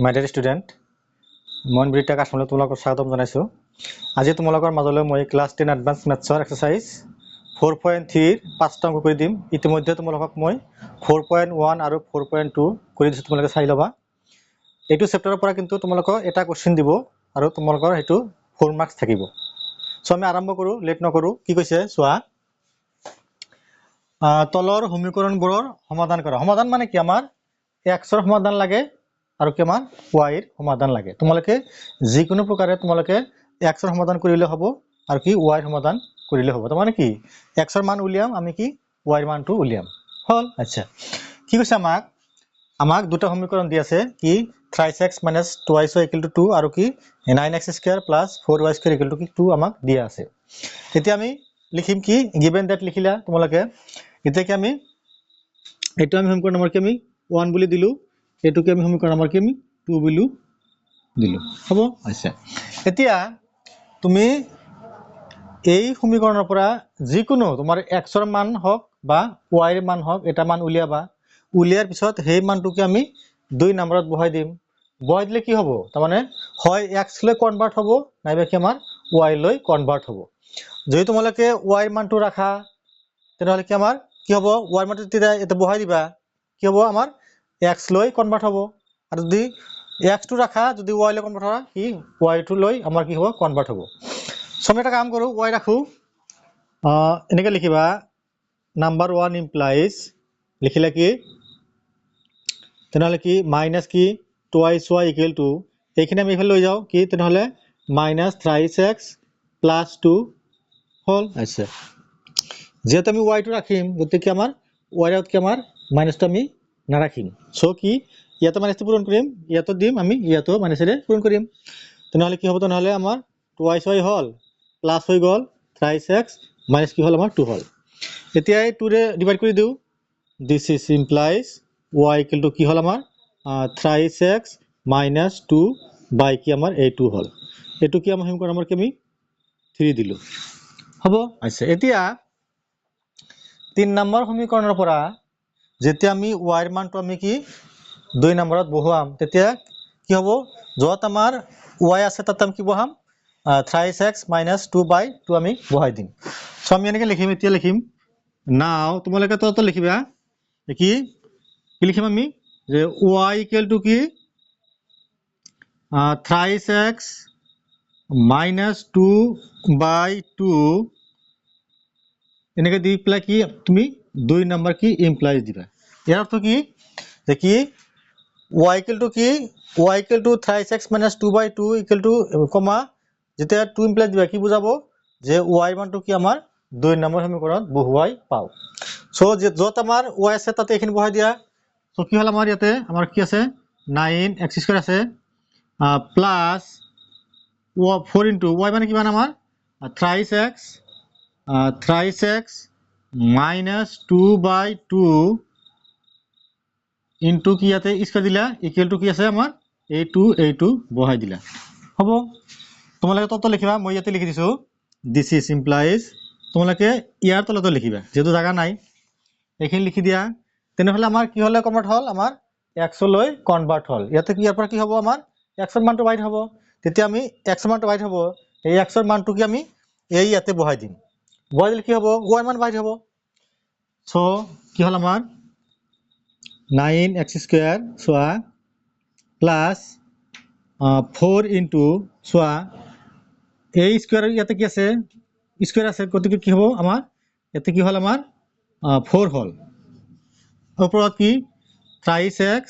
My dear student, মই ব্ৰিটা কাশ্মীৰত তোমালোকক স্বাগতম জনাইছো। আজি তোমালোকৰ মাজলৈ মই ক্লাছ 10 এডভান্স মেথছৰ এক্সাৰসাইজ 4.3 ৰ 5টা অংক কৰি দিম। ইতিমধ্যে তোমালোকক মই 4.1 আৰু 4.2 কৰি দিছো, তোমালোকে চাই লবা। এইটো চেপ্টাৰৰ পৰা কিন্তু তোমালোকক এটা কোৱেশ্চন দিব আৰু তোমালোকৰ হেতু 4 মাৰ্কস থাকিব। সো আমি আৰম্ভ কৰো, লেট নকৰো। কি কৈছে চোৱা, তলৰ সমীকৰণবোৰৰ সমাধান কৰা। সমাধান মানে কি, আমাৰ x ৰ সমাধান লাগে আৰু কিমান y ৰ সমাধান লাগে। তোমালোকে যিকোনো প্ৰকাৰে তোমালোকে x ৰ সমাধান কৰিলে হ'ব আৰু কি y ৰ সমাধান কৰিলে হ'ব। তাৰমানে কি x ৰ মান উলিয়াম, আমি কি y ৰ মানটো উলিয়াম। হল। আচ্ছা, কি কৈছে আমাক দুটা সমীকৰণ দি আছে, কি 3x - 2y = 2 আৰু কি 9x² + 4y² = 2 আমাক দিয়া আছে। এতিয়া আমি লিখিম কি, given that লিখিলা তোমালোকে। এতিয়া কি আমি এইটো আমি সমীকৰণ নম্বৰ কি আমি 1 বুলি দিলো, এইটো কি আমি সমীকৰণ নম্বৰ কি আমি 2 বুলি দিলো। হ'ব। আচ্ছা, এতিয়া তুমি এই সমীকৰণৰ পৰা যিকোনো তোমাৰ x ৰ মান হওক বা y ৰ মান হওক এটা মান উলিয়াবা। উলিয়াৰ পিছত সেই মানটোকে আমি 2 নম্বৰত বহাই দিম। বহাই দিলে কি হ'ব, তাৰমানে হয় x লৈ কনভাৰ্ট হ'ব নাইবা কি আমাৰ y লৈ কনভাৰ্ট হ'ব। যদি তোমালোকে y ৰ মানটো ৰাখা তেনেহলে কি আমাৰ কি হ'ব, y ৰ মানটো তেতিয়া এটা বহাই দিবা, কি হ'ব আমাৰ x লৈ কনভাৰ্ট হ'ব। আৰু যদি x টো ৰাখা, যদি y লৈ কনভাৰ্ট হয় কি y টো লৈ আমাৰ কি হ'ব কনভাৰ্ট হ'ব। সো আমি এটা কাম কৰো, y ৰাখো, এনেকে লিখিবা নাম্বাৰ 1 ইমপ্লাইজ লিখিলে কি তেনেহলে কি মাইনাস কি 2y = এইখিনি আমি ইফালে লৈ যাও কি তেনেহলে -3x + 2 হল। আচ্ছা, যেহেতু আমি y টো রাখিম গতিকে আমার y ৰ কি আমাৰ মাইনাসটো আমি নাৰাখিম। সো কি ইয়াতে মাইনাসটো পূৰণ কৰিম, ইয়াতো দিম আমি, ইয়াতো মাইনাসেৰে পূৰণ কৰিম। তেনেহলে কি হ'ব, তেনেহলে আমাৰ 2y হল প্লাস হৈ গল 3x মাইনাস কি হল আমাৰ 2 হল। এতিয়া এই 2 ৰে ডিভাইড কৰি দিও, দিস ইজ ইমপ্লাইজ y = কি হল আমাৰ 3x - 2 বাই কি আমাৰ এই 2 হল। এটো কি আমাৰ সমীকৰণ নম্বৰ কি আমি 3 দিলো। হ'ব। আচ্ছা, এতিয়া 3 নম্বৰ সমীকৰণৰ পৰা যেতিয়া আমি y ৰ মানটো আমি কি 2 নম্বৰত বহুৱাম, তেতিয়া কি হ'ব, যত আমাৰ y আছে তাত আমি কি বহাম 3x - 2/2 আমি বহাই দিম। সো আমি এনেকে লিখিম, এতিয়া লিখিম নাও তোমালোকে তো লিখিবা কি কি লিখিম আমি যে y = কি 3x - 2/2 এনেকে দি পেলাই কি তুমি 2 নম্বৰ কি ইমপ্লাইজ দিবা। ইয়াৰ অর্থ কি যে কি y = কি y = 3x - 2/2 কমা যেতিয়া 2 ইমপ্লাইজ দিবা কি বুজাব যে y ৰ মানটো কি আমাৰ 2 নম্বৰ সমীকৰণত বহুৱাই পাও। সো যত আমাৰ y আছে তাতে এখিনি বহাই দিয়া। সো কি হল আমাৰ ইয়াতে আমাৰ কি আছে 9x² আছে প্লাস 4 * y মানে কিমান আমাৰ 3x - 2/2 ইনটু কি ইয়াতে স্কয়াৰ দিলা ইকুয়াল টু কি আছে আমাৰ এইটো বহাই দিলা। হ'ব। তোমালোকে তত লিখিবা, মই ইয়াতে লিখি দিছো দিস ইজ ইমপ্লাইজ, তোমালোকে ইয়াৰ তলতে লিখিবা যেহেতু জায়গা নাই, এইখিনি লিখি দিয়া। তেনেহলে আমাৰ কি হলে কনভাৰ্ট হল, আমাৰ x লৈ কনভাৰ্ট হল। ইয়াতে কি ইয়াৰ পৰা কি হ'ব আমাৰ x ৰ মানটো বাইট হ'ব, তেতিয়া আমি x ৰ মানটো বাইট হ'ব, এই x ৰ মানটো কি আমি এই ইয়াতে বহাই দিম। বহাই দিলে কি হ'ব y ৰ মান বাইট হ'ব। সো কি হল আমাৰ 9x² চোৱা প্লাস 4 ইনটু চোৱা এই স্কয়াৰ ইয়াতে কি আছে স্কয়াৰ আছে, গতিকে কি হ'ব আমাৰ ইয়াতে কি হল আমাৰ 4 হল। ওপৰত কি 3x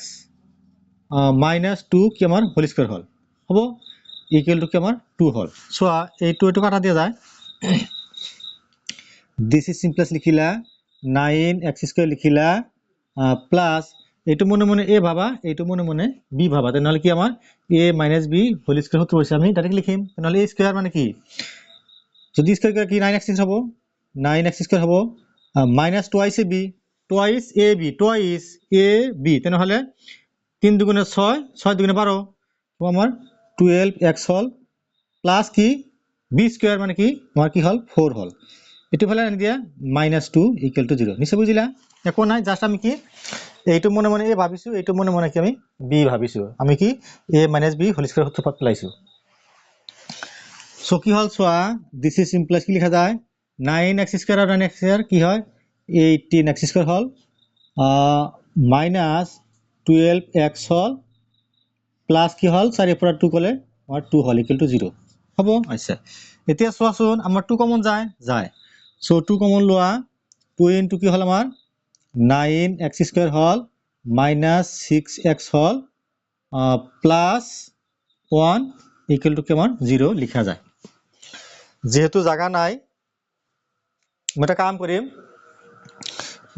- 2 কি আমাৰ হোল স্কয়াৰ হল। হ'ব, ইকুয়াল টু কি আমাৰ 2 হল। চোৱা এইটো কাটা দিয়া যায়, দিস ইজ ইমপ্লাইজ লিখিলা 9x² লিখিলা প্লাস এইটো মনে মনে a ভাবা, এইটো মনে মনে b ভাবা। তেনেহলে কি আমাৰ a - b হোল স্কয়ার সূত্র হৈছে, আমি ডাইরেক্ট লিখিম। তেনেহলে a স্কয়ার মানে কি যদি স্কয়ার কি 9x হ'ব 9x² হ'ব মাইনাস 2ab 2ab তেনেহলে 3 × 2 = 6 6 × 2 = 12 তো আমাৰ 12x হল প্লাস কি b² মানে কি আমাৰ কি হল 4 হল। এটো ফলে আনি দিয়া -2 = 0। নিশ্চয় বুঝিলা, একো নাই, জাস্ট আমি কি এইটো মনে মনে এ ভাবিছো, এইটো মনে মনে কি আমি বি ভাবিছো। আমি কি এ মাইনাস বি হোল স্কয়ার সূত্র পেলাইছো। সো কি হল চোৱা, দিস ইজ ইমপ্লাইজ কি লিখা যায় 9x স্কয়ার আর 9x স্কয়ার কি হয় 18x স্কয়ার হল মাইনাস 12x হল প্লাস কি হল 4 এর পৰা 2 গলে আৰ 2 হল ইকুয়াল টু 0 হ'ব। আচ্ছা এতিয়া চোৱাচোন আমাৰ 2 কমন যায় সো 2 কমন লোৱা 2 ইনটু কি হল আমাৰ 9x square hall minus 6x hall plus 1 equal to কি আমার 0 লিখা যায়। যেহেতু জায়গা নাই মই এটা কাম কৰিম,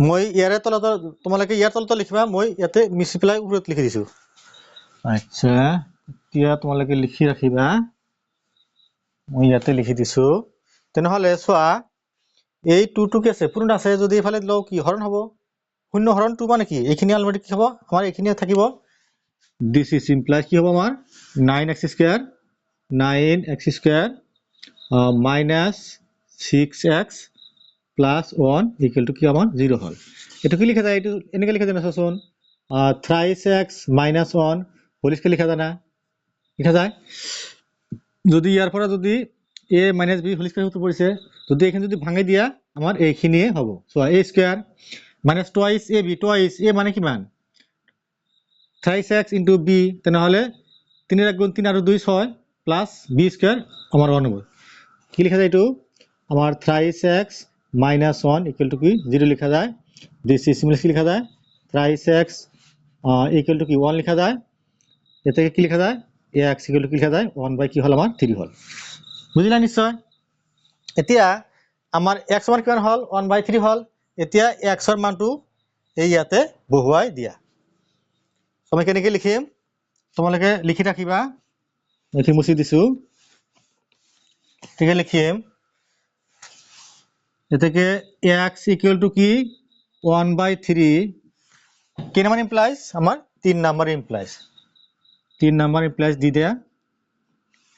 মই ইয়াৰে তলত তোমালোকে ইয়াৰ তলত লিখিবা, মই ইয়াতে মিছি পেলাই ওপৰত লিখি দিছো। আচ্ছা এতিয়া তোমালোকে লিখি ৰাখিবা, মই ইয়াতে লিখি দিছো। তেনেহলে চোৱা এই 2 কি আছে পূৰ্ণ আছে, যদি এফালে লও কি হৰণ হ'ব, শূন্য হৰণ 2 মানে কি এইখিনি অলৰেডি কি হ'ব আমাৰ এইখিনি থাকিব। দিস ইজ ইমপ্লাইজ কি হ'ব আমাৰ 9x square 9x square minus 6x plus 1 equal to কি আমার 0 হল। এটা কি লিখা যায়, এটা এনেকে লিখা যায় না চোন thrice x minus 1 whole square লিখা যায় না, লিখা যায়। যদি ইয়াৰ পৰা যদি a minus b whole square সূত্ৰ পৰিছে, যদি এখানে যদি ভাঙি দিয়া আমার এইখিনিয়ে হ'ব। So a square minus twice ab twice a মানে কিমান thrice x into b, তেনেহলে 3 এর গুণ 3 আর 2 6 প্লাস b স্কয়ার আমার 1 হবে। কি লিখা যায়, এটো আমার thrice x minus 1 equal to কি 0 লিখা যায়। দিস ইজ সিম্পলি কি লিখা যায় thrice x equal to কি 1 লিখা যায়। এতে কি লিখা যায় x equal to কি লিখা যায় 1 বাই কি হল আমার 3 হল। বুঝিলা নিশ্চয়। এতিয়া আমার x মান কিমান হল 1 বাই 3 হল। এতিয়া x এর মানটো এই ইয়াতে বহুৱাই দিয়া। আমি কেনেকৈ লিখিম তোমালোকে লিখি ৰাখিবা, লিখি মুছি দিছো। ঠিক আছে লিখিম এটাকে x ইকুয়াল টু কি 1 বাই 3 কি নাম্বার ইমপ্লাইজ আমার 3 নাম্বার ইমপ্লাইজ, 3 নাম্বার ইমপ্লাইজ দি দিয়া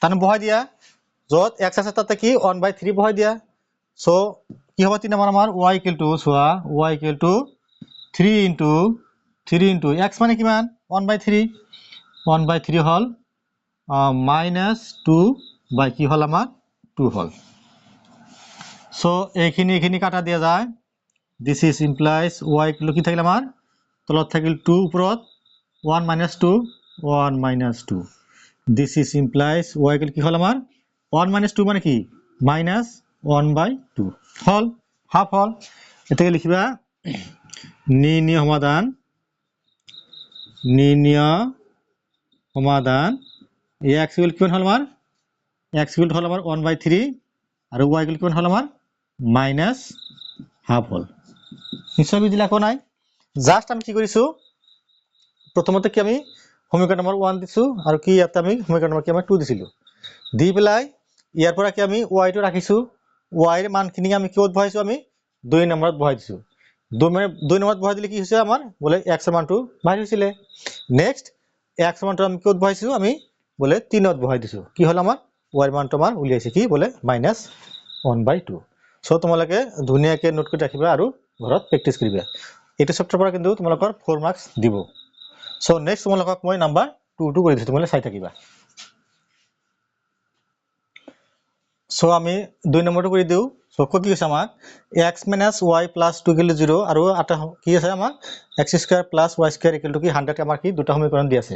তানে বহাই দিয়া যত x আছে তাতে কি 1 বাই 3 বহাই দিয়া। সো কি হবে 3 নাম্বার আমার y equal two soya y equal to 3 into x মানে কিমান 1 বাই 3 1 বাই 3 হল মাইনাস 2 বাই কি হল আমার 2 হল। সো এইখিনি কাটা দিয়া যায়। This is implies y equal কি থাকিল আমার তলত থাকিল 2 উপৰত 1 minus 2 1 minus 2। This is implies y equal কি হল আমার 1 minus 2 মানে কি মাইনাস 1 বাই 2 হল, হাফ হল। এটাকে লিখিবা নির্ণয় সমাধান x ইকুয়াল কিমান হল আমার x ইকুয়াল হল আমার 1 বাই 3 আর y ইকুয়াল কিমান হল আমার মাইনাস হাফ হল। নিশ্চয় বুঝিলা কো নাই। জাস্ট আমি কি কৰিছো প্ৰথমতে কি আমি সমীকৰণ নম্বৰ 1 দিছো আৰু কি ইয়াতে আমি সমীকৰণ নম্বৰ কি আমি 2 দিছিলো, দি পেলাই ইয়াৰ পৰা কি আমি y টো ৰাখিছো, y এৰ মানখিনি আমি কিহত বহাইছো আমি 2 নম্বৰত বহাই দিছো। 2 নম্বৰত বহাই দিলে কি হৈছে আমাৰ বলে x এৰ মানটো বাহিৰ হৈছিলে। নেক্সট x এর মানটো আমি কিহত বহাইছো আমি বলে 3ত বহাই দিছো, কি হল আমাৰ y এৰ মানটো আমাৰ উলিয়াইছে কি বলে মাইনাস 1 বাই 2। সো তোমালোকে ধুনীয়াকে নোট কৰি ৰাখিবা আৰু ঘৰত প্ৰেক্টিস কৰিবা। এইটো চেপ্টাৰ পৰা কিন্তু তোমালোকৰ 4 মাৰ্কস দিব। সো নেক্সট তোমালোকক মই নাম্বাৰ 2 কৰি দিছো, তোমালোকে চাই থাকিবা। সো আমি 2 নম্বৰটো কৰি দিও। সো কি হৈছে আমাক x minus y plus 2 equal to 0 আৰু এটা কি আছে আমাক x square plus y square equal to কি 100 আমাৰ কি দুটা সমীকৰণ দি আছে।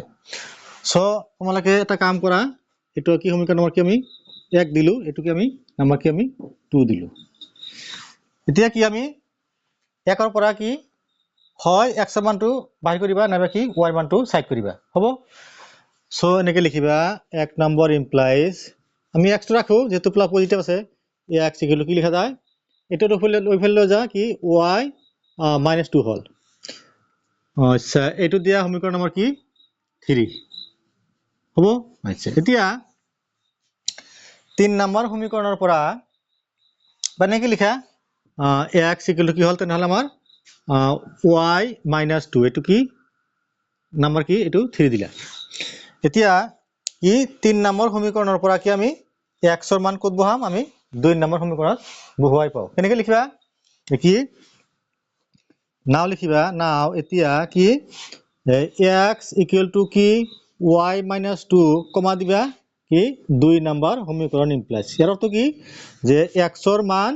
সো তোমালোকে এটা কাম কৰা, এটো কি সমীকৰণ নম্বৰ কি আমি 1 দিলু, এটো কি আমি নাম্বাৰ কি আমি 2 দিলু। এতিয়া কি আমি 1 ৰ পৰা কি হয় x এৰ মানটো বাহিৰ কৰিবা নাইবা কি y এৰ মানটো সাইড কৰিবা হ'ব। সো এনেকে লিখিবা 1 নম্বৰ ইমপ্লাইজ আমি x টো রাখো যেহেতু প্লাস পজিটিভ আছে x ইকুয়াল কি লিখা যায় এটা ওইফালে লৈ যা কি y মাইনাস 2 হল। আচ্ছা এটো দিয়া সমীকরণ নম্বৰ কি 3 হ'ব। আচ্ছা এতিয়া 3 নম্বৰ সমীকৰণৰ পৰা মানে কি লিখা x ইকুয়াল কি হল তেনেহলে আমাৰ y minus 2 এটো কি নাম্বাৰ কি এটো 3 দিলা। এতিয়া কি 3 নম্বৰ সমীকৰণৰ পৰা কি আমি x এৰ মান কত বহাম আমি 2 নম্বৰ সমীকৰণত বহুৱাই পাও। কেনেকৈ লিখিবা কি নাও লিখিবা নাও এতিয়া কি x ইকুয়াল টু কি y মাইনাস 2 কমা দিবা কি 2 নাম্বার সমীকরণ ইমপ্লাইজ ইয়ার অর্থ কি যে x এর মান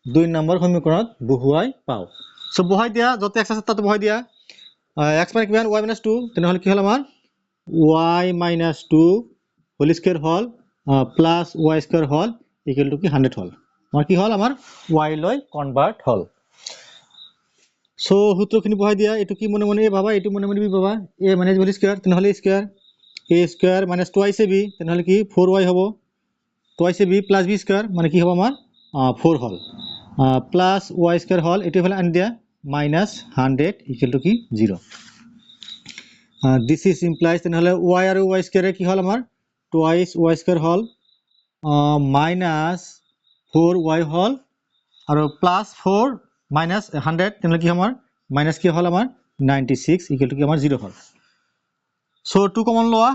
2 নাম্বার সমীকরণত বহুৱাই পাও সো বহাই দিয়া যত x আছে তাতে বহাই দিয়া x মানে কিমান y মাইনাস 2 তেনেহলে কি হল আমার y মাইনাস 2 হোল স্কয়ার হল প্লাস y স্কয়ার হল ইকুয়াল টু কি 100 হল আমার কি হল আমার y লৈ কনভার্ট হল সো সূত্রখিনি বহাই দিয়া এটু কি মনে মনে এ ভাবা এটু মনে মনে বি ভাবা a মাইনাস হোল স্কয়ার তেনেহলে square a square minus 2ac b তেনেহলে কি 4y হবো 2ac b plus b square মানে কি হবো আমার 4 হল প্লাস y স্কয়ার হল এটু হলো আন দিয়া মাইনাস 100 ইকুয়াল টু কি 0 দিস ইজ ইমপ্লাইজ তেনেহলে y আর y স্কয়ারে কি হল আমার টুয়াইস y স্কয়ার হল মাইনাস 4y হল আর প্লাস 4 মাইনাস 100 তেনেহলে কি আমার মাইনাস কি হল আমার 96 ইকুয়াল টু কি আমার 0 হল সো 2 কমন লওয়া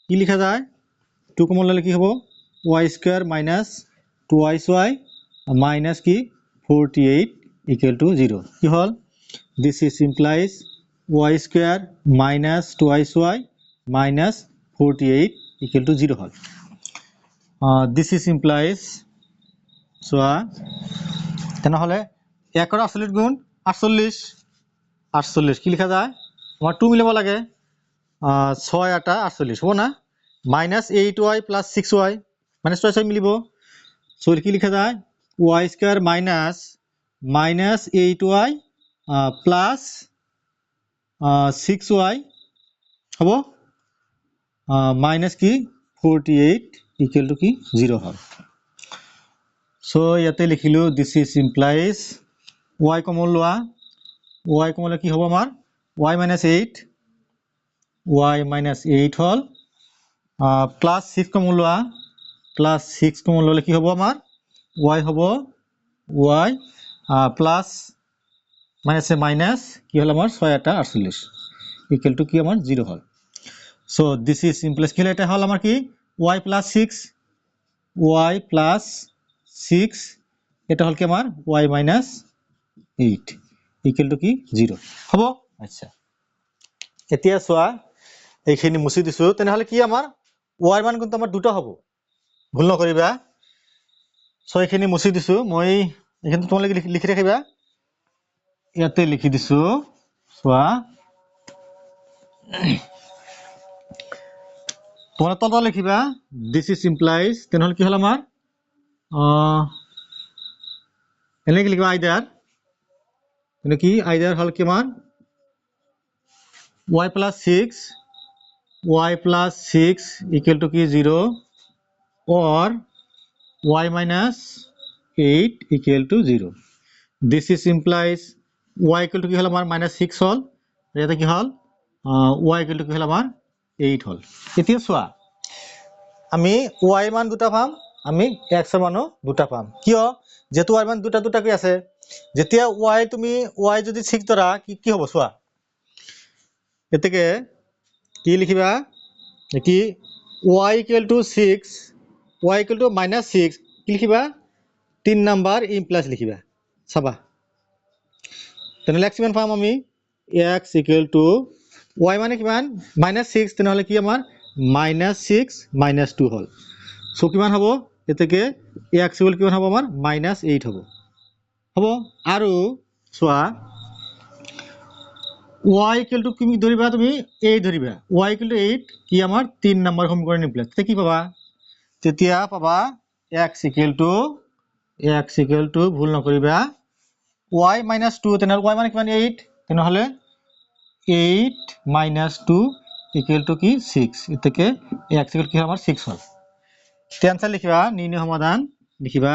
কি লিখা যায় 2 কমন ললে কি হবো y square minus 2y minus কি 48 ইকুয়াল টু 0 কি হল this is implies y square minus 2y minus 48 equal to 0 হল দিস ইজ ইমপ্লাইজ সো তেনেহলে 1 এর আসলিত গুণ 48 48 কি লিখা যায় আমার 2 মিলাব লাগে 6 8 48 হবো না minus 8y plus 6y minus 6 মিলিব সো কি লিখা যায় y square minus minus 8y plus 6y হবো মাইনাস কি 48 ইকুয়াল টু কি 0 হল সো ইয়াতে লিখিলো this is implies y common লোৱা y কমন কি হবো আমার y মাইনাস 8 y মাইনাস 8 হল প্লাস 6 কমন লোৱা প্লাস 6 কমন ললে কি হবো আমার y হবো y প্লাস মাইনাস মাইনাস কি হল আমার 6 8 48 ইকুয়াল টু কি আমার 0 হল সো দিস ইজ ইমপ্লাইজ কি এটা হল আমার কি y প্লাস 6 y প্লাস 6 এটা হল কি আমার y মাইনাস 8 ইকুয়াল টু কি 0 হবো আচ্ছা এতিয়া সোয়া এইখিনি মুছি দিছো তেনেহলে কি আমার y মান কিন্তু আমার দুটো হবো ভুল নকৰিবা সো এইখিনি মুছি দিছো মই এইখিনি তোমালোকে লিখি ৰাখিবা ইয়াতে লিখি দিছো সোয়া তোমরা তলত লিখিবা দিস ইজ ইমপ্লাইজ তেনেহলে কি হল আমার এনেকে লিখিবা আইদার মানে কি আইদার হল কি আমার y plus 6 equal to কি 0 or y minus 8 equal to 0 this is implies y equal to কি হল আমার minus 6 হল এটা কি হল y equal to কি হল আমার 8 হল এতিয়া চোৱা আমি y মান দুটা পাম আমি x এর মানও দুটা পাম কিয় যেহেতু y মান দুটা দুটা কি আছে যেতিয়া y তুমি y যদি 6 ধৰা কি হ'ব চোৱা এতেকে কি লিখিবা কি y equal to 6 y equal to minus 6 কি লিখিবা 3 নাম্বার ইমপ্লাস লিখিবা চাবা তেনেহলে x কিমান পাম আমি x equal to y মানে কিমান minus 6 তেনেহলে কি আমাৰ minus 6 minus 2 হল সো কিমান হ'ব এতেকে x equal কিমান হ'ব আমাৰ minus 8 হ'ব হ'ব আৰু চোৱা y equal to তুমি ধৰিবা তুমি 8 ধৰিবা y equal to 8 কি আমাৰ 3 নম্বৰ সমীকৰণ ইমপ্লাস তে কি পাবা তেতিয়া পাবা x equal to ভুল নকৰিবা y minus 2 তেনেহলে y মানে কিমান 8 তেনেহলে 8 minus 2 equal to কি 6 এতেকে x equal কি আমাৰ 6 হল তে आंसर লিখিবা নিৰ্ণয় সমাধান লিখিবা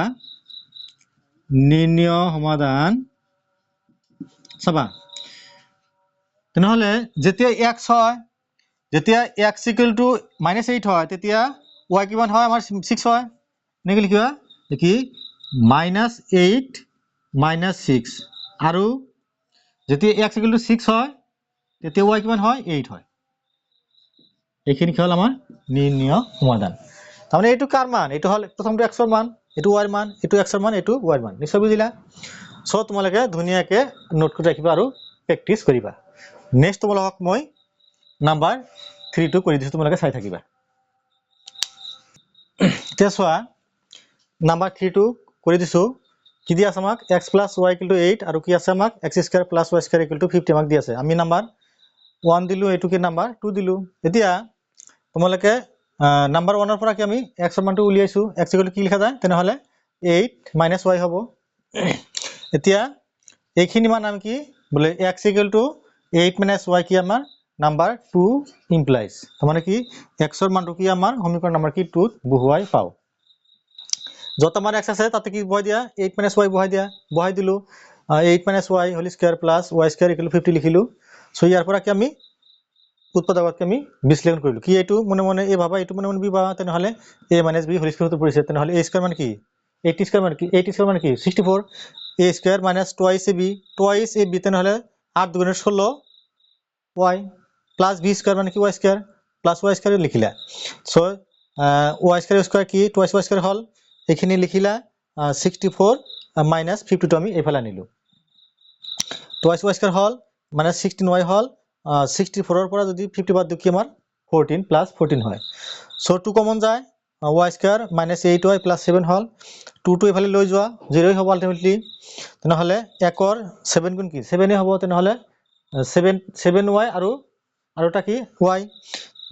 নিৰ্ণয় সমাধান চাবা তেনেহলে যেতিয়া x হয় যেতিয়া x equal to -8 হয় তেতিয়া y কিমান হয় আমাৰ 6 হয় নেকি লিখিবা কি -8 -6 আৰু যেতিয়া x equal to 6 হয় তেতিয়া y কিমান হয় 8 হয় এইখিনি কি হল আমাৰ নিৰ্ণয় সমাধান তাৰমানে এইটো কাৰ মান এইটো হল প্ৰথমটো x এর মান এইটো y এর মান এইটো x এর মান এইটো y এর মান নিশ্চয় বুজিলা সো তোমালোকে ধুনীয়াকৈ নোট কৰি ৰাখিবা আৰু প্ৰেক্টিছ কৰিবা নেক্সট তোমালোকক মই নাম্বাৰ 3 কৰি দিছোঁ তোমালোকে চাই থাকিবা এতিয়া চোৱা নাম্বাৰ 3 কৰি দিছোঁ কি দি আছে আমাক x + y = 8 আৰু কি আছে আমাক x² + y² = 50 আমাক দি আছে আমি নাম্বাৰ 1 দিলোঁ এইটো কি নাম্বাৰ 2 দিলোঁ এতিয়া তোমালোকে নাম্বাৰ 1 ৰ পৰা কি আমি x ৰ মানটো উলিয়াইছো x = কি লিখা যায় তেনেহলে 8 - y হ'ব এতিয়া এইখিনি মান আমি কি বলে x = 8 - y কি আমাৰ নাম্বাৰ 2 ইমপ্লাইজ মানে কি x ৰ মানটো কি আমাৰ সমীকৰণ নম্বৰ কি 2 বহুৱাই পাও যত আমাৰ x আছে তাতে কি বহাই দিয়া 8 - y বহাই দিলো 8 - y whole square plus y² = 50 লিখিলো সো ইয়াৰ পৰা কি আমি উৎপাদকত আমি বিশ্লেষণ কৰিলো কি এইটো মনে মনে এ ভাবা এইটো মনে মনে বি ভাবা তেনেহলে a - b হোল স্কয়ার পৰিছে তেনেহলে a² মানে কি 80² মানে কি 80² মানে কি 64 a² - twice ab তেনেহলে 8 * 16 y plus b² মানে কি y² plus y² লিখিলা so y² কি twice y² হল এখানে লিখিলা 64 - 52 আমি এফালে আনিলো twice y² হল মানে 16y হল 64 ৰ পৰা যদি 50 বাদ দিও কি আমাৰ 14 plus 14 হয় সো 2 কমন যায় y² - 8y plus 7 হল 2 এফালে লৈ যোৱা 0 হ'ব আলটিমেটলি তেনেহলে 1 ৰ 7 গুণ কি 7 এ হ'ব তেনেহলে 7y আৰু এটা কি y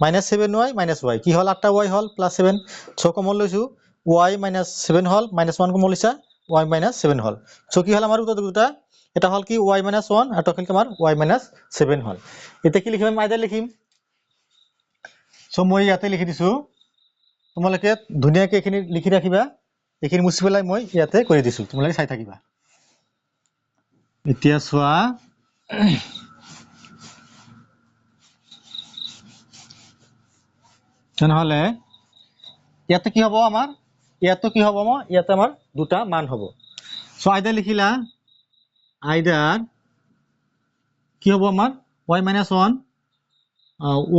-7y - y কি হল 8টা y হল plus 7 সো কমন লৈছো y - 7 হল -1 কমন লৈছা y - 7 হল সো কি হল আমাৰ উত্তৰ দুটা এটা হল কি y - 1 আৰু এটা হল কি আমাৰ y - 7 হল এটা কি লিখিম আইডা লিখিম সো মই ইয়াতে লিখি দিছো তোমালোকে ধুনীয়াকৈ এখিনি লিখি ৰাখিবা এখিনি মুছি পেলাই মই ইয়াতে কৰি দিছো তোমালোকে চাই থাকিবা এতিয়া চোৱা তেনেহলে ইয়াতে কি হ'ব আমাৰ ইয়াতে আমাৰ দুটা মান হ'ব সো আইডা লিখিলা আইডাৰ কি হ'ব আমাৰ y - 1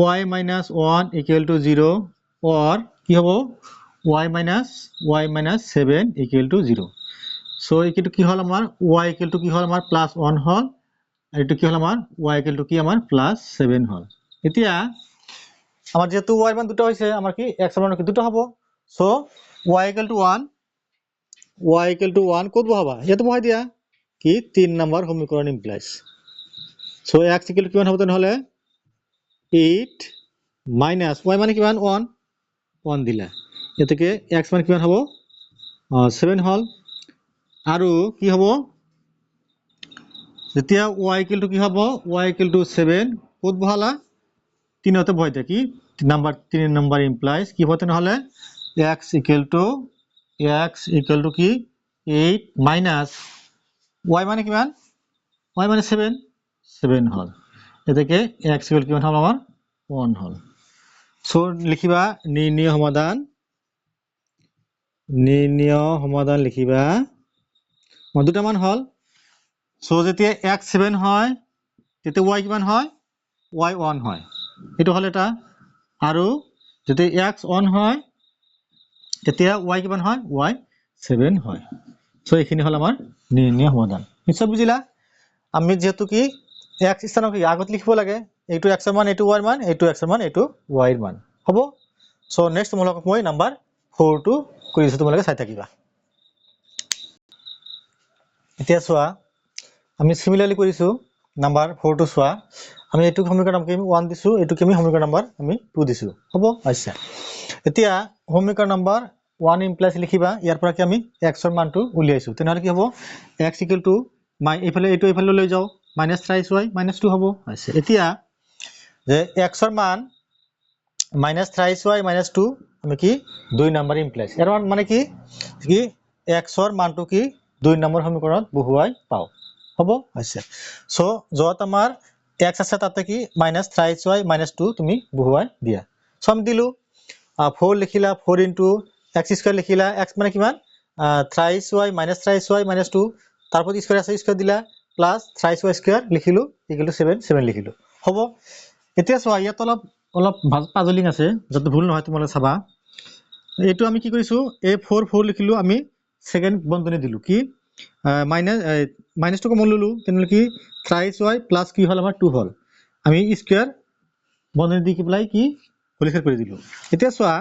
y - 1 = 0 or কি হ'ব y - 7 = 0 সো এইটো কি হল আমাৰ y = কি হল আমাৰ +1 হল আৰু এইটো কি হল আমাৰ y = কি আমাৰ +7 হল এতিয়া আমাৰ যেহেতু y মান দুটো হৈছে আমাৰ কি x ৰ মান কি দুটো হ'ব সো y = 1 কত বহাবা ইয়াতে বহাই দিয়া কি 3 নম্বৰ সমীকৰণ ইমপ্লাইজ সো x = কিমান হ'ব তেনেহলে 8 - y মানে কিমান 1 দিলা এতেকে x মানে কিমান হ'ব 7 হল আৰু কি হ'ব যেতিয়া y = কি হ'ব y = 7 কত বহালা 3 তে বহাই দিয়া কি 3 নম্বৰ ইমপ্লাইজ কি হ'ব তেনেহলে x = কি 8 minus y মানে কিমান y মানে 7 হল এতেকে x = কিমান হল আমাৰ 1 হল সো লিখিবা নির্ণয় সমাধান লিখিবা দুটা মান হল সো যেতিয়া x 7 হয় তেতিয়া y কিমান হয় y 1 হয় এটো হল এটা আৰু যেতিয়া x 1 হয় তেতিয়া y কিমান হয় y 7 হয় সো এইখিনি হল আমাৰ নির্ণয় সমাধান নিশ্চয় বুজিলা আমি যেহেতু কি x স্থানত কি আগত লিখিব লাগে এইটো x ৰ মান এইটো y ৰ মান এইটো x ৰ মান এইটো y ৰ মান হ'ব সো নেক্সট তোমালোকক মই নাম্বাৰ 4 কৰি দিছো তোমালোকে চাই থাকিবা এতিয়া চোৱা আমি সিমিলাৰলি কৰিছো নাম্বাৰ 4 চোৱা আমি এইটো সমীকৰণ আমি 1 দিছো এইটো কি আমি সমীকৰণ নম্বৰ আমি 2 দিছো হ'ব আচ্ছা এতিয়া সমীকৰণ নম্বৰ 1 ইমপ্লাইজ লিখিবা ইয়াৰ পৰা কি আমি x ৰ মানটো উলিয়াইছো তেনেহলে কি হ'ব x = এইফালে এইটো এইফালে লৈ যাও -3y - 2 হ'ব আচ্ছা এতিয়া যে x ৰ মান -3y - 2 আমি কি 2 নম্বৰ ইমপ্লাইজ এৰ মানে কি x ৰ মানটো কি 2 নম্বৰ সমীকৰণত বহুৱাই পাও হ'ব আচ্ছা সো যত আমাৰ x আছে তাতে কি -3y - 2 তুমি বহুৱাই দিয়া সো আমি দিলো 4 লিখিলা 4 into x² লিখিলা x মানে কিমান 3y - 2 তারপর স্কয়ার আছে স্কয়ার দিলা প্লাস 3y² লিখিলো = 7 লিখিলো হ'ব এতিয়া চোৱা ইয়াত অলপ পাজলিং আছে যত ভুল নহয় তোমালে চাবা এইটো আমি কি কৰিছো a 4 লিখিলো আমি সেকেন্ড বন্ধনী দিলো কি মাইনাছটো কমন ললো তেনেহ'লে কি থ্ৰাইছ y প্লাছ কি হ'ল আমাৰ 2 হ'ল আমি স্কোয়াৰ বন্ধনী দি পেলাই কি হোল স্কোয়াৰ কৰি দিলো এতিয়া চোৱা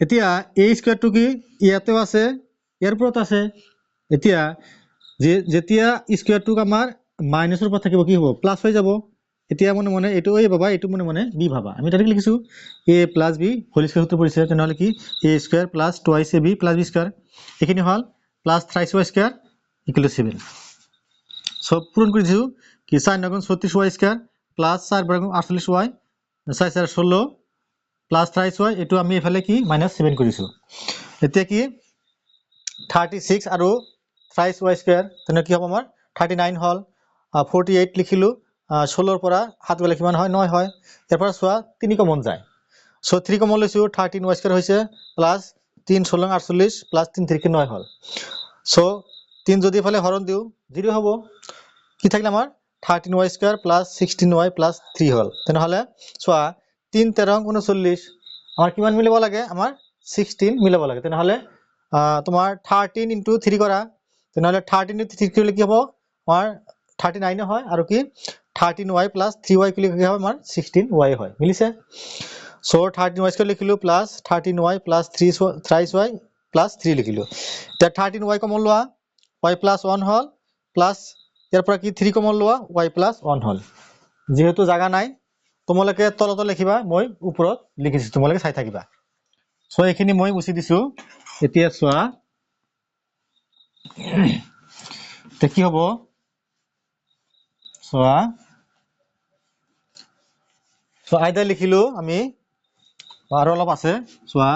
এতিয়া a স্কোয়াৰটো কি ইয়াতেও আছে ইয়াৰ ওপৰত আছে এতিয়া যেতিয়া স্কোয়াৰটোক আমাৰ মাইনাছৰ ওপৰত থাকিব কি হ'ব প্লাছ হৈ যাব এতিয়া মনে মনে এইটো a ভাবা এইটো মনে মনে b ভাবা আমি তাতে লিখিছো a plus b whole square সূত্ৰ পৰিছে তেনেহ'লে কি a square plus 2ab plus b square এইখিনি হ'ল plus thrice y square equal to 7 সব পূরণ করে দিছো কি 4 9 36 y স্কয়ার প্লাস 4 বর্গ 48 y 4 4 16 প্লাস 23 y এটো আমি এফালে কি -7 কৰিছো এতিয়া কি 36 আৰু 23 y স্কয়াৰ তেনে কি হ'ব আমাৰ 39 হল 48 লিখিলো 16 ৰ পৰা 7 গলে কিমান হয় 9 হয় ইয়াৰ পৰা চোৱা 3 কমন যায় সো 3 কমন লৈছো 13 y স্কয়ার হৈছে প্লাস 3 16 48 প্লাস 3 3 9 হল সো 3 যদি এফালে হরণ দিও 0 হ'ব কি থাকিলে আমাৰ 13y square plus 16y plus 3 হল তেনেহলে চোৱা 3 13 39 আমাৰ কিমান মিলাব লাগে আমাৰ 16 মিলাব লাগে তেনেহলে তোমাৰ 13 * 3 কৰা তেনেহলে 13 * 3 কৰিলে কি হ'ব আমাৰ 39 হয় আৰু কি 13y প্লাস 3y কি লিখা হয় আমাৰ 16y হয় মিলিছে সো 13y স্কয়ার লিখিলো plus 13y plus 3y plus 3 লিখিলো তে 13y কমন লোৱা y প্লাস 1 হল প্লাস ইয়াৰ পৰা কি 3 কমন লোৱা y প্লাস 1 হল যেহেতু জাগা নাই তোমালোকে তলত লিখিবা মই ওপৰত লিখিছো তোমালোকে চাই থাকিবা সো এইখিনি মই মুছি দিছো এতিয়া চোৱা তে কি হ'ব চোৱা সো আইদা লিখিলো আমি আৰু অলপ আছে চোৱা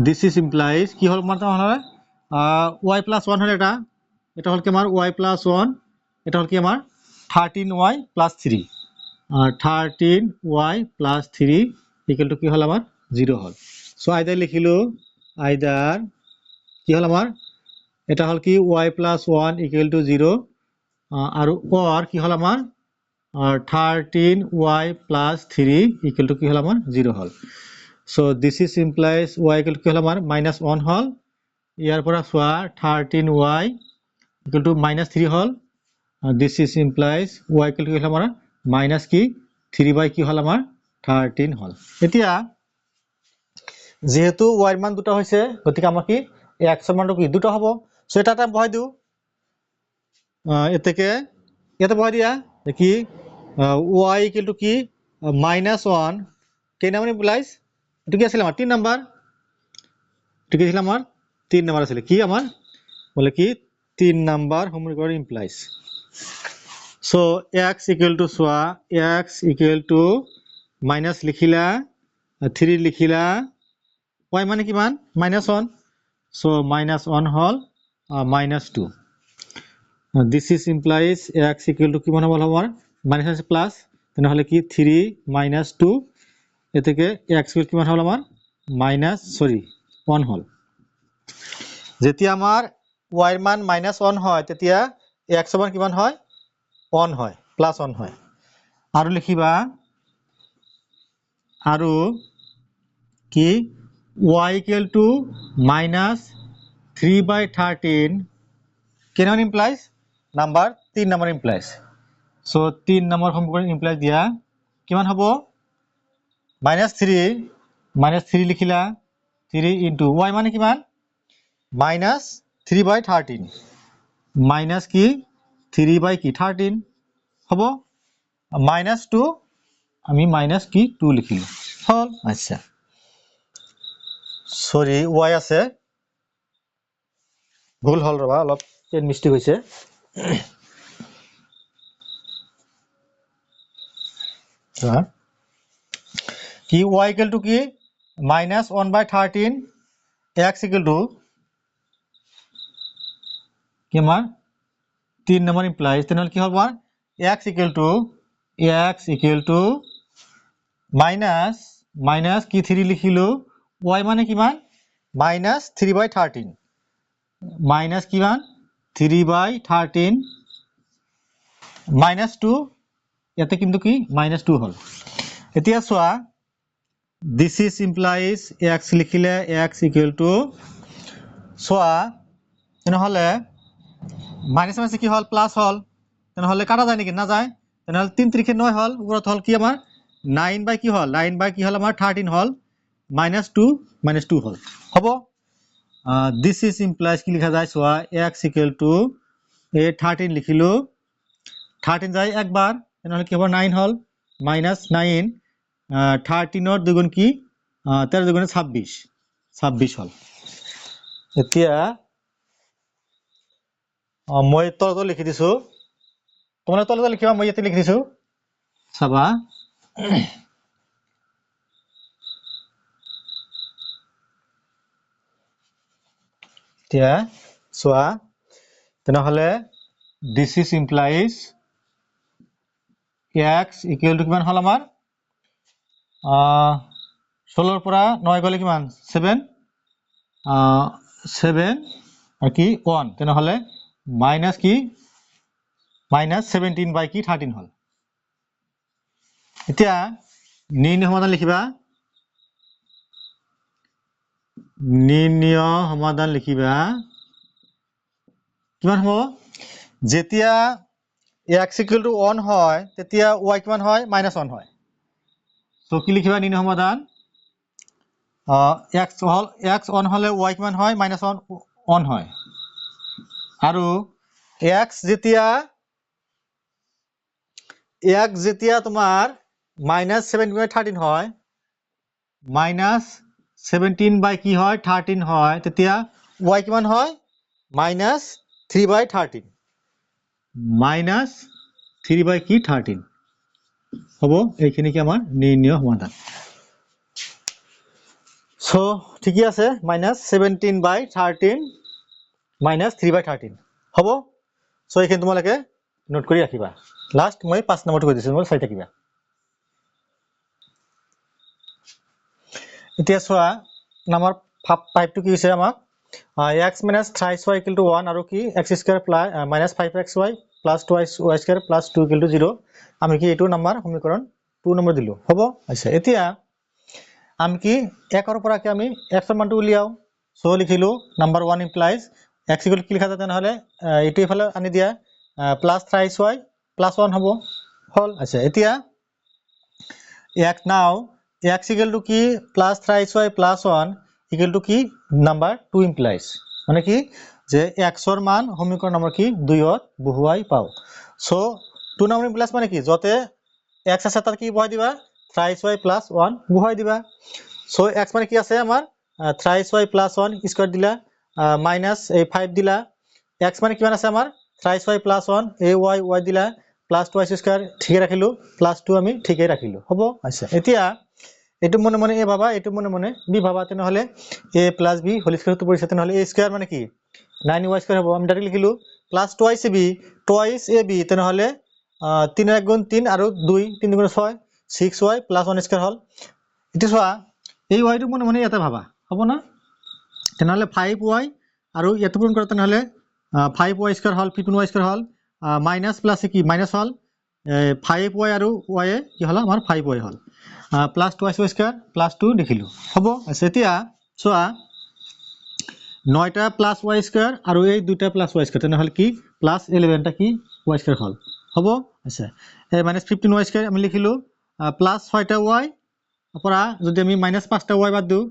দিস ইজ ইমপ্লাইজ কি হল মানে হয় y প্লাস 1 হল এটা হল কি আমাৰ y প্লাস 1 এটা হল কি আমাৰ 13y প্লাস 3 আর 13y প্লাস 3 ইকুয়াল টু কি হল আমার 0 হল সো আইদার লিখিলো আইদার কি হল আমার এটা হল কি y প্লাস 1 ইকুয়াল টু 0 আর or কি হল আমার 13y প্লাস 3 ইকুয়াল টু কি হল আমার 0 হল so this is implies y equal to কি হল আমার -1 হল ইয়ার পৰা সোয়া 13y ইকুয়াল টু -3 হল this is implies y equal to কি হল আমাৰ মাইনাস কি 3 বাই কি হল আমাৰ 13 হল এতিয়া যেহেতু y এৰ মান দুটো হইছে গতিকে আমাৰ কি x এর মানটো কি দুটো হ'ব সো এটা এটা বহাই দিও এতেকে এটা বহাই দিয়া কি y equal to কি -1 কে নাম্বার ইমপ্লাইজ এটো কি আছিল আমাৰ 3 নাম্বাৰ এটো কি আছিল আমাৰ 3 নাম্বাৰ আছিল কি আমাৰ বলে কি 3 number homework implies so x equal to soa x equal to minus লিখিলা 3 লিখিলা y মানে কিমান -1 so -1 hall -2 this is implies x equal to কিমান হল আমাৰ মাইনাস প্লাস তেনে হলে কি 3 - 2 এতেকে x equal কিমান হল আমাৰ -1 হল যেতিয়া আমাৰ y এৰ মান -1 হয় তেতিয়া x এৰ মান কিমান হয় 1 হয় প্লাস 1 হয় আৰু লিখিবা আৰু কি y equal to -3/13 কেন implies number 3 number implies so 3 number homework implies দিয়া কিমান হ'ব -3 লিখিলা 3 into y মানে কিমান -3/13 মাইনাস কি 3 বাই কি 13 হ'ব -2 আমি মাইনাস কি 2 লিখিলো হল আচ্ছা সরি y আছে ভুল হল ৰবা অলপ পেন মিস্টেক হৈছে কি y equal to কি -1/13 x equal to কি আমাৰ 3 নাম্বার ইমপ্লাইজ তেনহলে কি হ'ব x equal to মাইনাস কি 3 লিখিলো y মানে কিমান -3/13 মাইনাস কিমান 3/13 -2 ইয়াতে কিন্তু কি -2 হল এতিয়া চোৱা this is implies x লিখিলে x equal to চোৱা তেনেহ'লে মাইনাছ মাইনাছ কি হ'ল প্লাছ হ'ল তেনেহ'লে কাটা যায় নেকি নাযায় তেনেহ'লে 3 3 9 হ'ল ওপৰত হ'ল কি আমাৰ 9 বাই কি হ'ল 9 বাই কি হ'ল আমাৰ 13 হ'ল -2 হ'ল হ'ব দিস ইজ ইমপ্লাইজ কি লিখা যায় চোৱা x এই 13 লিখিলো 13 যায় একবার তেনেহ'লে কি হ'ব 9 হ'ল -9 13 ৰ দুগুণ কি 13 দুগুণে 26 হ'ল এতিয়া মই তলত লিখি দিছো তোমালোকে তলত লিখিবা মই ইয়াতে লিখি দিছো চাবা এতিয়া চোৱা তেনেহ'লে দিস ইজ ইমপ্লাইজ x কিমান হ'ল আমাৰ 16 ৰ পৰা 9 গ'লে কিমান 7 আৰু কি 1 তেনেহ'লে মাইনাছ কি -17 বাই কি 13 হ'ল এতিয়া নিৰ্ণয় সমাধান লিখিবা নিৰ্ণয় সমাধান লিখিবা কিমান হ'ব যেতিয়া x = 1 হয় তেতিয়া y কিমান হয় -1 হয় সো কি লিখিবা নিৰ্ণয় সমাধান x 1 হলে y কিমান হয় -1 হয় আৰু x যেতিয়া তোমাৰ -17 বাই 13 হয় -17 বাই কি হয় 13 হয় তেতিয়া y কিমান হয় -3 বাই 13 -3 বাই কি 13 হ'ব এইখিনি কি আমাৰ নিৰ্ণয় সমাধান সো ঠিকই আছে -17 বাই 13 -3 বাই 13 হ'ব সো এইখিনি তোমালোকে নোট কৰি ৰাখিবা লাষ্ট মই 5 নম্বৰটো কৈ দিছো মই চাই থাকিবা এতিয়া চোৱা নম্বৰ 5 টো কি হৈছে আমাক x - thrice y = 1 আৰু কি x² -5xy + 2y² + 2 = 0 আমি কি এইটো নম্বৰ সমীকৰণ 2 নম্বৰ দিলো হ'ব আচ্ছা এতিয়া আমি কি 1 ৰ পৰা কি আমি x ৰ মানটো উলিয়াও সো লিখিলো নম্বৰ 1 ইমপ্লাইজ x = কি লিখা যায় তেনেহ'লে এইটো ইফালে আনি দিয়া + thrice y + 1 হ'ব হল আচ্ছা এতিয়া x now x = কি + thrice y + 1 = কি নাম্বার 2 ইমপ্লাইজ মানে কি যে x ৰ মান সমীকৰণ নম্বৰ কি 2 ত বহুৱাই পাও সো 2 নম্বৰ ইমপ্লাইজ মানে কি যতে x আছে তার কি বহাই দিবা thrice y + 1 বহাই দিবা সো x মানে কি আছে আমাৰ thrice y + 1 স্কয়াৰ দিলা মাইনাস এই 5 দিলা x মানে কিমান আছে আমাৰ thrice y + 1 এই y দিলা +2y² ঠিকে ৰাখিলো +2 আমি ঠিকে ৰাখিলো হ'ব আচ্ছা এতিয়া এটো মনে মনে a ভাবা এটো মনে মনে b ভাবা তেনেহলে a + b হোল স্কয়ার তো পৰিছে তেনেহলে a স্কয়াৰ মানে কি 9y² হ'ব আমি ডাইৰেক্ট লিখিলো +2ab twice ab তেনেহলে 3 * 1 = 3 আৰু 2 3 * 6 6y + 1² হল এটা চোৱা এই y টো মনে মনে এটা ভাবা হ'ব না তেনেহলে 5y আৰু এটো পূৰণ কৰা তেনেহলে 5y² হল 15y² হল মাইনাস প্লাস কি মাইনাস হল 5y আৰু y এ কি হল আমাৰ 5y হল +2y² +2 লিখিলো হ'ব আচ্ছা এতিয়া চোৱা 9টা +y² আৰু এই দুটা +y² তেনেহলে কি +11 টা কি y² হল হ'ব আচ্ছা এই -15y² আমি লিখিলো +6টা y পৰা যদি আমি -5টা y বাদ দিও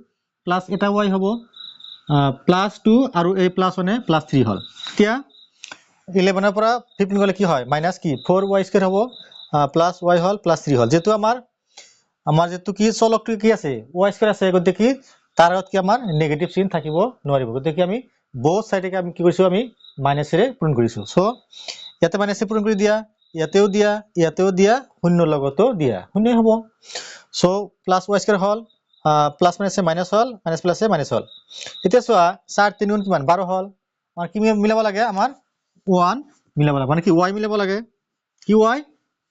প্লাস এটা y হ'ব +2 আৰু এই +1 এ +3 হল এতিয়া 11 ৰ পৰা 15 গলে কি হয় মাইনাস কি 4y² হ'ব +y হল +3 হল যেটো আমাৰ যেটো কি চলকটো কি আছে y² আছে গতে কি তাৰত কি আমাৰ নেগেটিভ চিন থাকিব নোৱাৰিব গতে কি আমি both সাইডে কি আমি কি কৰিছো আমি মাইনাসেৰে পূৰণ কৰিছো সো ইয়াতে মাইনাসে পূৰণ কৰি দিয়া ইয়াতেও দিয়া শূন্য লগতো দিয়া শূন্য হ'ব সো +y² হল প্লাস মাইনাসে মাইনাস হল মাইনাস প্লাসে মাইনাস হল এতিয়া চোৱা 4 3 গুণ কিমান 12 হল আর কি মিলাব লাগে আমার 1 মিলাব লাগে মানে কি y মিলাব লাগে কি y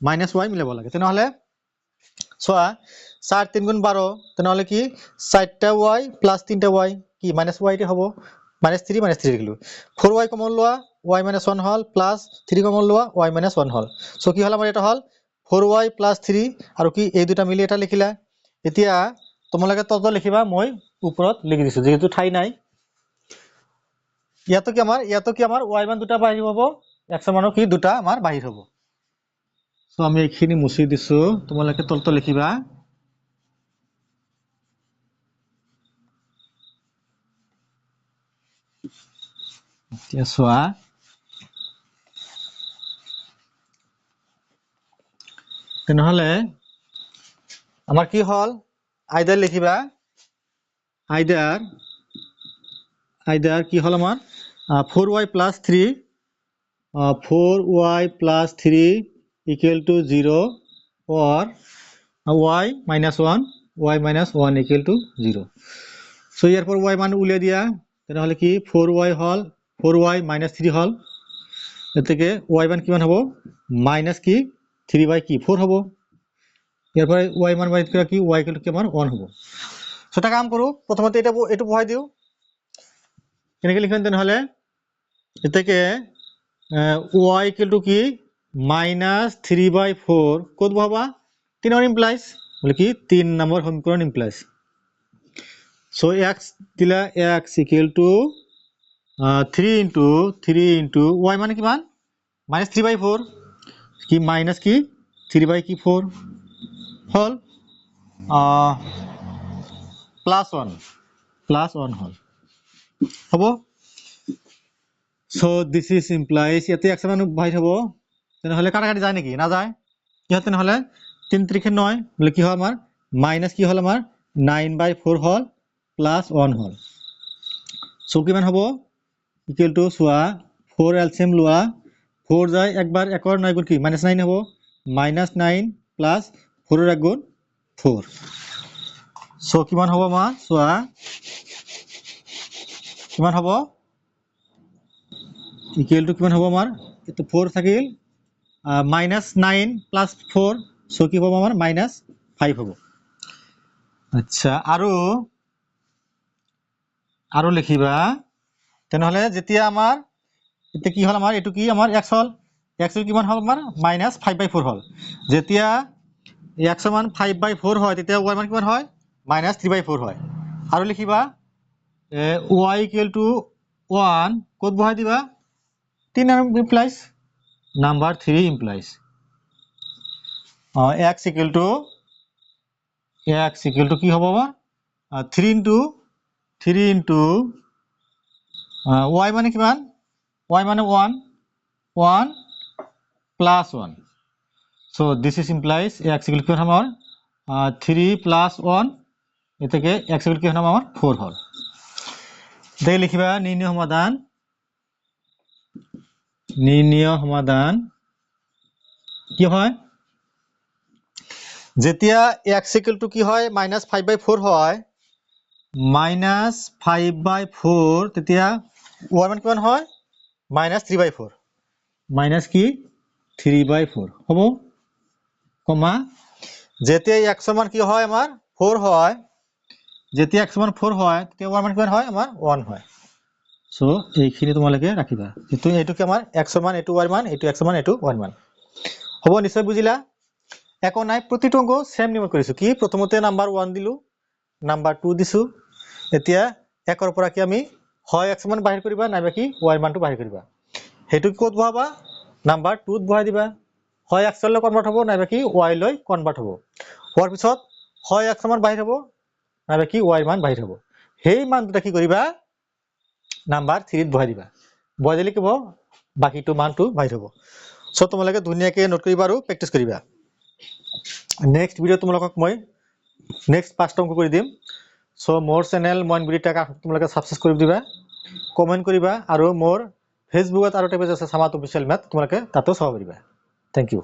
-y মিলাব লাগে তেনেহলে চোৱা 4 3 গুণ 12 তেনেহলে কি 4টা y + 3টা y কি -y তে হ'ব -3 লিখিলো 4y কমন লোৱা y - 1 হল প্লাস 3 কমন লোৱা y - 1 হল সো কি হল আমাৰ এটা হল 4y + 3 আৰু কি এই দুটা মিলি এটা লিখিলা এতিয়া তোমালোকে তলত লিখিবা মই ওপৰত লিখি দিছো যেহেতু ঠাই নাই ইয়াতো কি আমাৰ y মান দুটা বাহিৰ হ'ব, x মানো কি দুটা আমাৰ বাহিৰ হ'ব। সো আমি এইখিনি মুছি দিছো, তোমালোকে তলটো লিখিবা। এতিয়া চোৱা, তেনেহলে আমাৰ কি হল, আইদাৰ লিখিবা, আইদাৰ কি হল আমাৰ 4y plus 3 4y plus 3 equal to 0 or y minus 1 equal to 0. So ইয়াৰ পৰা y মান উলিয়াই দিয়া, তেনেহলে কি 4y হল 4y minus 3 হল, এতেকে y মান কিমান হ'ব মাইনাস কি 3 by কি 4 হ'ব। ইয়াৰ পৰা y মান বাহিৰ কৰা কি y equal to কিমান 1 হ'ব। সো এটা কাম কৰো, প্ৰথমতে এটো বহাই দিও, কেনেকৈ লিখিম তেনেহলে এতেকে y equal to কি minus 3 by 4 ক'ত বহাবা 3 নম্বৰ ইমপ্লাইজ বলে কি 3 নম্বৰ সমীকৰণ ইমপ্লাইজ। সো x দিলা x equal to 3 into y মানে কিমান minus 3 by 4 কি minus কি 3 by কি 4 হল plus 1 হল হব। So this is implies ইয়াতে x মান বাহিৰ হ'ব, তেনেহলে কাটাকাটি যায় নেকি না যায়, ইয়াতে নহলে 3 3 9 বলে কি হয় আমাৰ মাইনাস কি হল আমাৰ 9 by 4 hall plus 1 hall. So কিমান হ'ব ইকুয়াল টু সোয়া 4 এলসিএম লোৱা 4 যায় একবার একর 9 গুণ কি মাইনাস 9 হ'ব, মাইনাস 9 প্লাস 4 এর 1 গুণ 4। সো কিমান হ'ব আমাৰ সোয়া কিমান হ'ব ইকুয়াল টু কিমান হ'ব আমাৰ এটো 4 থাকিল মাইনাস 9 প্লাস 4 সো কি হ'ব আমাৰ মাইনাস 5 হ'ব। আচ্ছা আৰু লিখিবা, তেনেহলে যেতিয়া আমাৰ এটা কি হল আমাৰ এটো কি আমাৰ x হল, x এৰ কিমান হল আমাৰ মাইনাস 5 by 4 হল। যেতিয়া x মান 5 by 4 হয় তেতিয়া y মান কিমান হয় মাইনাস 3 by 4 হয়। আৰু লিখিবা y equal to 1 ক'ত বহাই দিবা 3 number implies number 3 implies x equal to কি হ'ব আমাৰ 3 into y মানে কিমান y মানে 1 plus 1. So this is implies x equal to আমাৰ 3 plus 1 এতেকে x equal কি হল আমাৰ 4 হল। দেই লিখিবা নির্ণয় সমাধান কি হয় যেতিয়া x equal to কি হয় minus 5 by 4 হয় minus 5 by 4 তেতিয়া y মান কিমান হয় minus 3 by 4 minus কি 3 by 4 হ'ব কমা যেতিয়া x মান কি হয় আমাৰ 4 হয়, যেতিয়া x মান 4 হয় তেতিয়া y মান কিমান হয় আমাৰ 1 হয়। সো এইখিনি তোমালোকে ৰাখিবা, এইটো কি আমাৰ x মান এইটো y মান এইটো x মান এইটো y মান হ'ব। নিশ্চয় বুজিলা, একো নাই প্ৰতিটো অংক সেম নিয়ম কৰিছো, কি প্ৰথমতে নাম্বাৰ 1 দিলো নাম্বাৰ 2 দিছো, এতিয়া একৰ পৰা কি আমি হয় x মান বাহিৰ কৰিবা নাইবা কি y মানটো বাহিৰ কৰিবা, হেতু ক'ত বহাবা নাম্বাৰ 2 ত বহাই দিবা, হয় x লৈ কনভাৰ্ট হ'ব নাইবা কি y লৈ কনভাৰ্ট হ'ব, হোৱাৰ পিছত হয় x মান বাহিৰ হ'ব নাইবা কি y মান বাহিৰ হ'ব, সেই মান দুটা কি কৰিবা নাম্বার 3 ত বহাই দিবা, বহাই দিলে কি হ'ব বাকিটো মানটো বাহিৰ হ'ব। সো তোমালোকে ধুনীয়াকৈ নোট কৰিবা আৰু প্ৰেক্টিস কৰিবা। নেক্সট ভিডিও তোমালোকক মই নেক্সট 5টা অংক কৰি দিম। সো মোৰ চেনেল মইন বিডিটাক তোমালোকে সাবস্ক্ৰাইব কৰি দিবা, কমেন্ট কৰিবা আৰু মোৰ ফেসবুকত আৰু এটা পেজ আছে সামাত অফিচিয়েল মেথ তোমালোকে তাতো চাব পাৰিবা। Thank U.